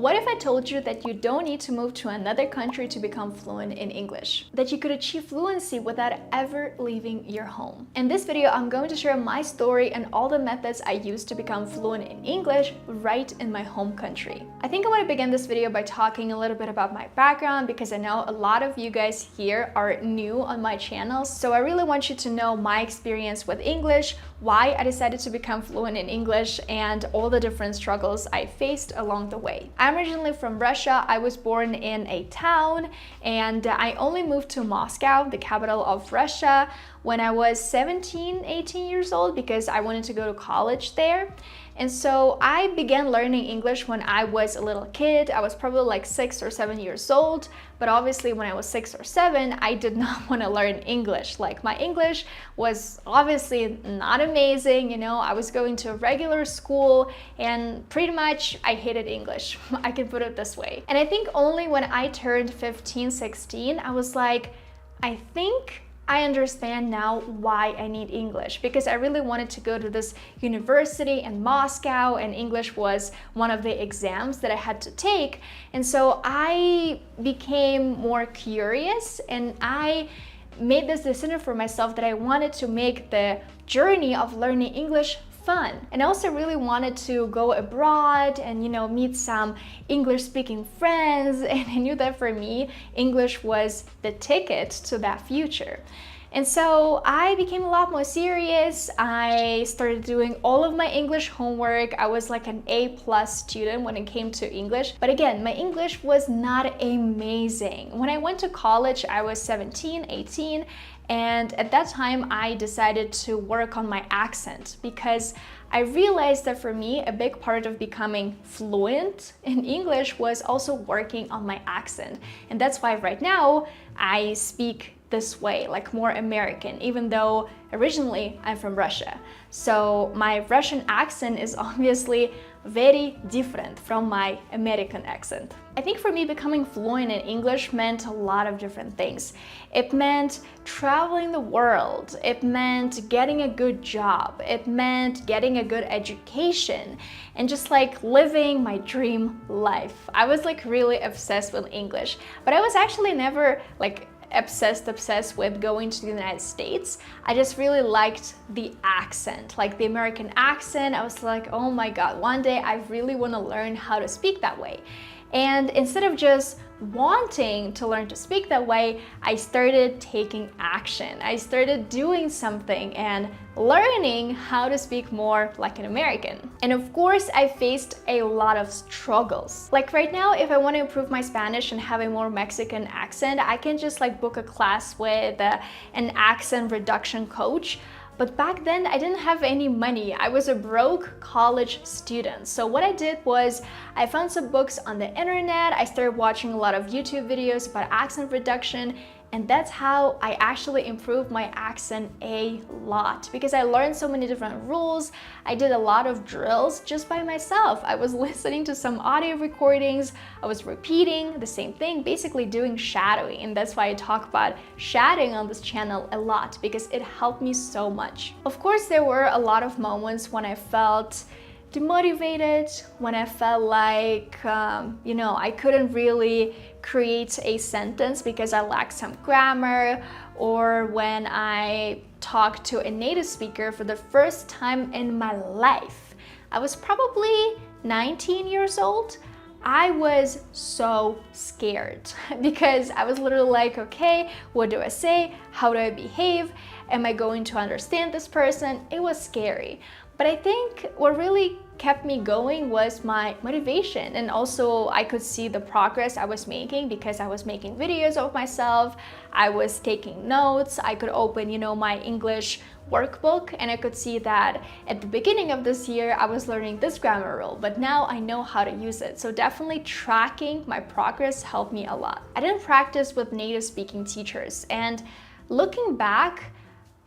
What if I told you that you don't need to move to another country to become fluent in English? That you could achieve fluency without ever leaving your home? In this video, I'm going to share my story and all the methods I used to become fluent in English right in my home country. I think I want to begin this video by talking a little bit about my background, because I know a lot of you guys here are new on my channel. So I really want you to know my experience with English, why I decided to become fluent in English, and all the different struggles I faced along the way. I'm originally from Russia. I was born in a town, and I only moved to Moscow, the capital of Russia, when I was 17, 18 years old, because I wanted to go to college there. And so I began learning English when I was a little kid. I was probably like 6 or 7 years old, but obviously when I was 6 or 7, I did not want to learn English. Like, my English was obviously not amazing, you know. I was going to a regular school and pretty much I hated English. I can put it this way. And I think only when I turned 15, 16, I was like, I think I understand now why I need English, because I really wanted to go to this university in Moscow, and English was one of the exams that I had to take. And so I became more curious, and I made this decision for myself that I wanted to make the journey of learning English fun. And I also really wanted to go abroad and, you know, meet some English-speaking friends, and I knew that for me, English was the ticket to that future. And so I became a lot more serious. I started doing all of my English homework. I was like an A+ student when it came to English. But again, my English was not amazing. When I went to college, I was 17, 18, and at that time, I decided to work on my accent, because I realized that for me, a big part of becoming fluent in English was also working on my accent. And that's why right now I speak this way, like more American, even though originally I'm from Russia. So my Russian accent is obviously very different from my American accent. I think for me, becoming fluent in English meant a lot of different things. It meant traveling the world. It meant getting a good job. It meant getting a good education and just like living my dream life. I was like really obsessed with English, but I was actually never like obsessed with going to the United States. I just really liked the accent, like the American accent. I was like, oh my God, one day I really want to learn how to speak that way. And instead of just wanting to learn to speak that way, I started taking action. I started doing something and learning how to speak more like an American. And of course, I faced a lot of struggles. Like right now, if I want to improve my Spanish and have a more Mexican accent, I can just like book a class with an accent reduction coach. But back then, I didn't have any money. I was a broke college student. So what I did was I found some books on the internet. I started watching a lot of YouTube videos about accent reduction. And that's how I actually improved my accent a lot, because I learned so many different rules. I did a lot of drills just by myself. I was listening to some audio recordings. I was repeating the same thing, basically doing shadowing. And that's why I talk about shadowing on this channel a lot, because it helped me so much. Of course, there were a lot of moments when I felt demotivated, when I felt like, you know, I couldn't really create a sentence because I lacked some grammar, or when I talked to a native speaker for the first time in my life. I was probably 19 years old. I was so scared because I was literally like, okay, what do I say? How do I behave? Am I going to understand this person? It was scary. But I think what really kept me going was my motivation, and also I could see the progress I was making because I was making videos of myself. I was taking notes. I could open, you know, my English workbook, and I could see that at the beginning of this year I was learning this grammar rule, but now I know how to use it. So definitely tracking my progress helped me a lot. I didn't practice with native speaking teachers, and looking back,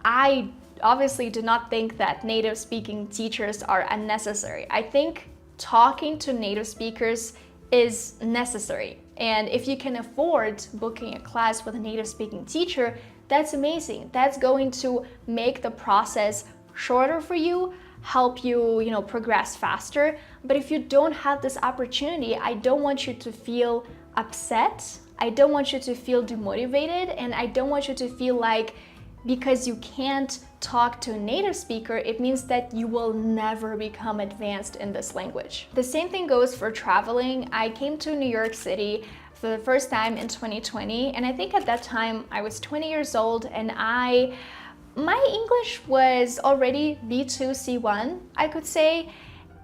I obviously do not think that native speaking teachers are unnecessary. I think talking to native speakers is necessary. And if you can afford booking a class with a native speaking teacher, that's amazing. That's going to make the process shorter for you, help you, progress faster. But if you don't have this opportunity, I don't want you to feel upset. I don't want you to feel demotivated, and I don't want you to feel like because you can't talk to a native speaker, it means that you will never become advanced in this language. The same thing goes for traveling. I came to New York City for the first time in 2020, and I think at that time I was 20 years old, and my English was already B2, C1, I could say,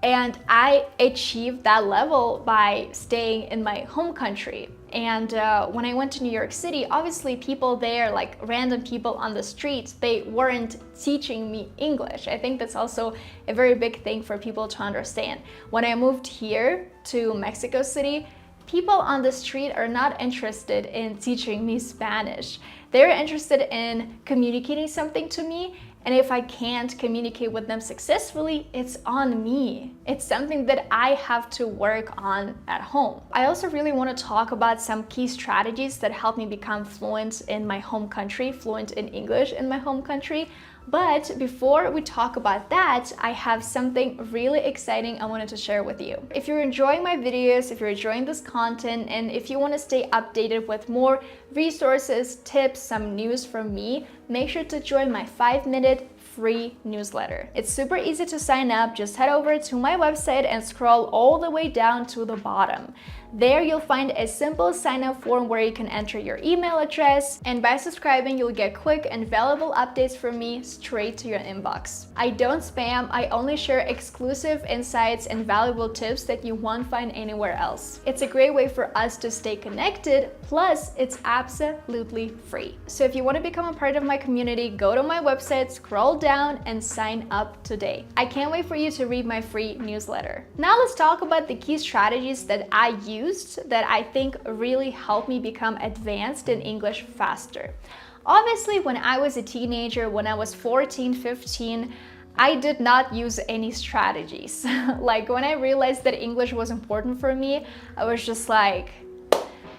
and I achieved that level by staying in my home country. And when I went to New York City, obviously people there, like random people on the streets, they weren't teaching me English. I think that's also a very big thing for people to understand. When I moved here to Mexico City, people on the street are not interested in teaching me Spanish. They're interested in communicating something to me, and if I can't communicate with them successfully, it's on me. It's something that I have to work on at home. I also really want to talk about some key strategies that help me become fluent in my home country, fluent in English in my home country. But before we talk about that, I have something really exciting I wanted to share with you. If you're enjoying my videos, if you're enjoying this content, and if you want to stay updated with more resources, tips, some news from me, make sure to join my 5-minute free newsletter. It's super easy to sign up. Just head over to my website and scroll all the way down to the bottom. There you'll find a simple sign-up form where you can enter your email address, and by subscribing you'll get quick and valuable updates from me straight to your inbox. I don't spam, I only share exclusive insights and valuable tips that you won't find anywhere else. It's a great way for us to stay connected, plus it's absolutely free. So if you want to become a part of my community, go to my website, scroll down and sign up today. I can't wait for you to read my free newsletter. Now let's talk about the key strategies that I used that I think really helped me become advanced in English faster. Obviously, when I was a teenager, when I was 14, 15, I did not use any strategies. Like when I realized that English was important for me, I was just like,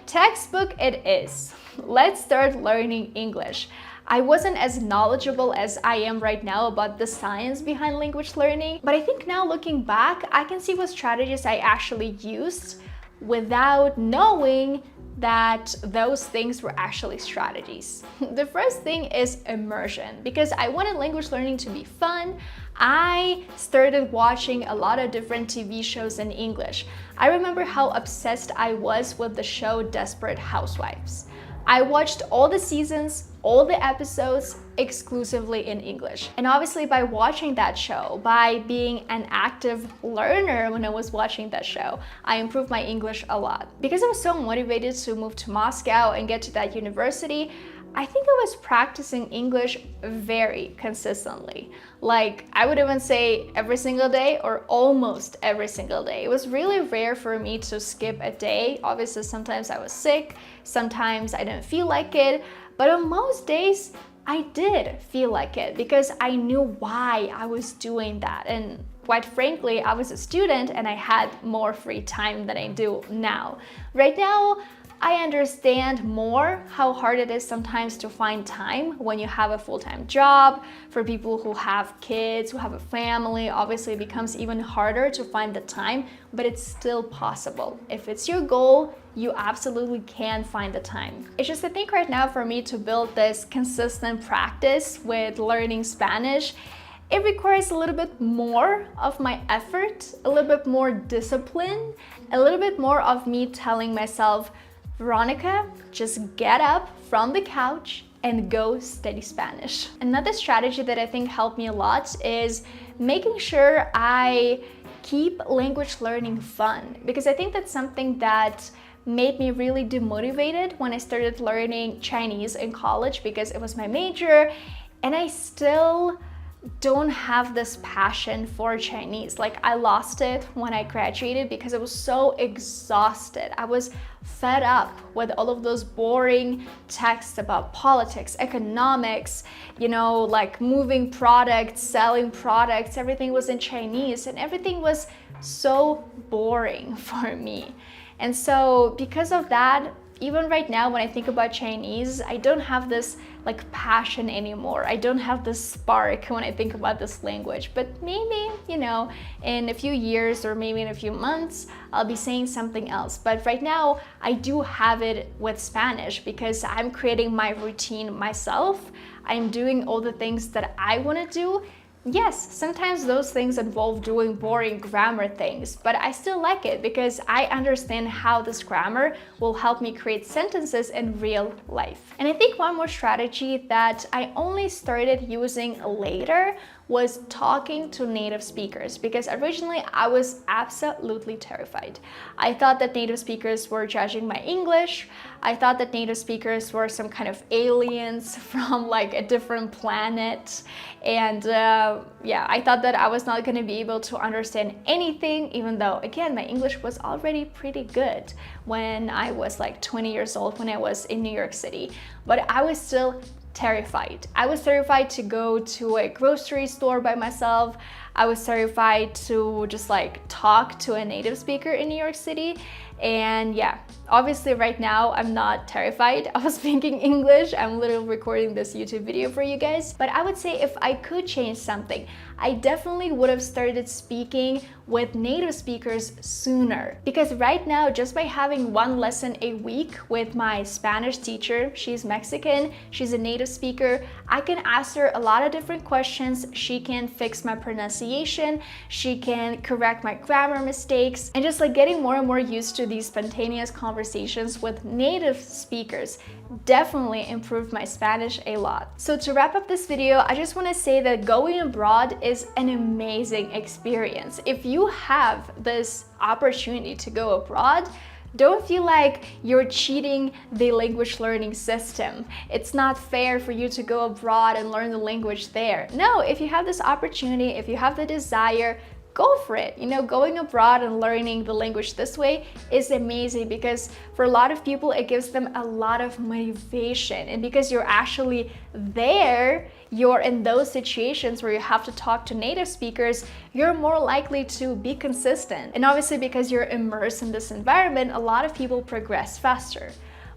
textbook it is. Let's start learning English. I wasn't as knowledgeable as I am right now about the science behind language learning, but I think now looking back, I can see what strategies I actually used without knowing that those things were actually strategies. The first thing is immersion. Because I wanted language learning to be fun, I started watching a lot of different TV shows in English. I remember how obsessed I was with the show Desperate Housewives. I watched all the seasons, all the episodes exclusively in English. And obviously by watching that show, by being an active learner when I was watching that show, I improved my English a lot. Because I was so motivated to move to Moscow and get to that university, I think I was practicing English very consistently. Like I would even say every single day or almost every single day. It was really rare for me to skip a day. Obviously, sometimes I was sick, sometimes I didn't feel like it, but on most days, I did feel like it because I knew why I was doing that. And quite frankly, I was a student and I had more free time than I do now. Right now, I understand more how hard it is sometimes to find time when you have a full-time job. For people who have kids, who have a family, obviously it becomes even harder to find the time, but it's still possible. If it's your goal, you absolutely can find the time. It's just I think right now for me to build this consistent practice with learning Spanish, it requires a little bit more of my effort, a little bit more discipline, a little bit more of me telling myself, Veronica, just get up from the couch and go study Spanish. Another strategy that I think helped me a lot is making sure I keep language learning fun, because I think that's something that made me really demotivated when I started learning Chinese in college because it was my major, and I still don't have this passion for Chinese. Like I lost it when I graduated because I was so exhausted. I was fed up with all of those boring texts about politics, economics, like moving products, selling products. Everything was in Chinese and everything was so boring for me. And so because of that, Even right now, when I think about Chinese, I don't have this like passion anymore. I don't have this spark when I think about this language. But maybe, you know, in a few years or maybe in a few months, I'll be saying something else. But right now, I do have it with Spanish because I'm creating my routine myself. I'm doing all the things that I want to do. Yes, sometimes those things involve doing boring grammar things, but I still like it because I understand how this grammar will help me create sentences in real life. And I think one more strategy that I only started using later was talking to native speakers, because originally I was absolutely terrified. I thought that native speakers were judging my English. I thought that native speakers were some kind of aliens from like a different planet. And yeah, I thought that I was not going to be able to understand anything, even though, again, my English was already pretty good when I was like 20 years old, when I was in New York City. But I was still terrified. I was terrified to go to a grocery store by myself. I was terrified to just like talk to a native speaker in New York City. And yeah, obviously right now I'm not terrified of speaking English. I'm literally recording this YouTube video for you guys. But I would say if I could change something, I definitely would have started speaking with native speakers sooner. Because right now, just by having one lesson a week with my Spanish teacher, she's Mexican, she's a native speaker, I can ask her a lot of different questions. She can fix my pronunciation, she can correct my grammar mistakes, and just like getting more and more used to these spontaneous conversations with native speakers definitely improved my Spanish a lot. So to wrap up this video, I just want to say that going abroad is an amazing experience. If you have this opportunity to go abroad, don't feel like you're cheating the language learning system. It's not fair for you to go abroad and learn the language there. No, if you have this opportunity, if you have the desire, go for it. You know, going abroad and learning the language this way is amazing because for a lot of people, it gives them a lot of motivation. And because you're actually there, you're in those situations where you have to talk to native speakers, you're more likely to be consistent. And obviously, because you're immersed in this environment, a lot of people progress faster.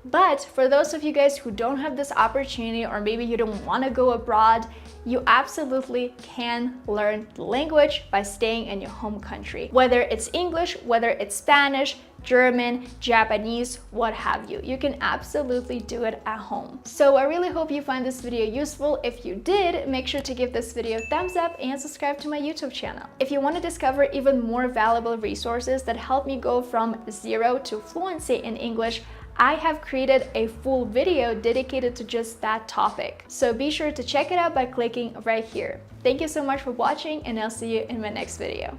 But for those of you guys who don't have this opportunity, or maybe you don't want to go abroad, you absolutely can learn the language by staying in your home country. Whether it's English, whether it's Spanish, German, Japanese, what have you. You can absolutely do it at home. So I really hope you find this video useful. If you did, make sure to give this video a thumbs up and subscribe to my YouTube channel. If you want to discover even more valuable resources that help me go from zero to fluency in English, I have created a full video dedicated to just that topic. So be sure to check it out by clicking right here. Thank you so much for watching, and I'll see you in my next video.